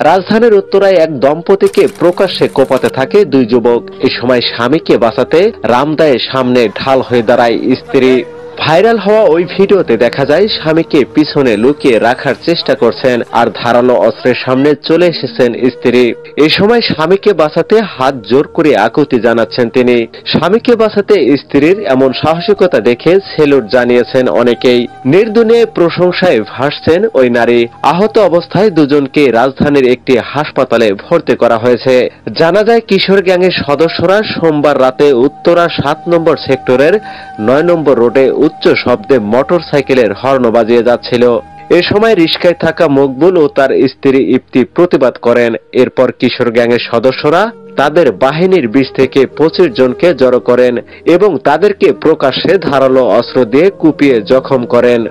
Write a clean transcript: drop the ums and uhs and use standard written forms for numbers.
রাজধানীর উত্তরায় এক দম্পতিকে প্রকাশ্যে কোপাতে থাকে দুই যুবক। এ সময় স্বামীকে বাঁচাতে রামদায়ের সামনে ঢাল হয়ে দাঁড়ায় স্ত্রী। ভাইরাল হওয়া ওই ভিডিওতে দেখা যায় স্বামীকে পিছনে লুকিয়ে রাখার চেষ্টা করছেন আর ধারালো অস্ত্রের সামনে চলে এসেছেন স্ত্রী। এ সময় স্বামীকে বাঁচাতে হাত জোর করে আকুতি জানাচ্ছেন তিনি। স্বামীকে বাঁচাতে স্ত্রীর এমন সাহসিকতা দেখে সেলুট জানিয়েছেন অনেকেই। নির্দুনিয়ে প্রশংসায় ভাসছেন ওই নারী। আহত অবস্থায় দুজনকে রাজধানীর একটি হাসপাতালে ভর্তি করা হয়েছে। জানা যায় কিশোর গ্যাংয়ের সদস্যরা সোমবার রাতে উত্তরা 7 নম্বর সেক্টরের 9 নম্বর রোডে উচ্চ শব্দে মোটর সাইকেলের হর্ন বাজিয়ে যাচ্ছিল। এ সময় রিস্কায় থাকা মকবুল ও তার স্ত্রী ইপ্তি প্রতিবাদ করেন। এরপর কিশোর গ্যাংয়ের সদস্যরা তাদের বাহিনীর 20 থেকে 25 জনকে জড়ো করেন এবং তাদেরকে প্রকাশ্যে ধারালো অস্ত্র দিয়ে কুপিয়ে জখম করেন।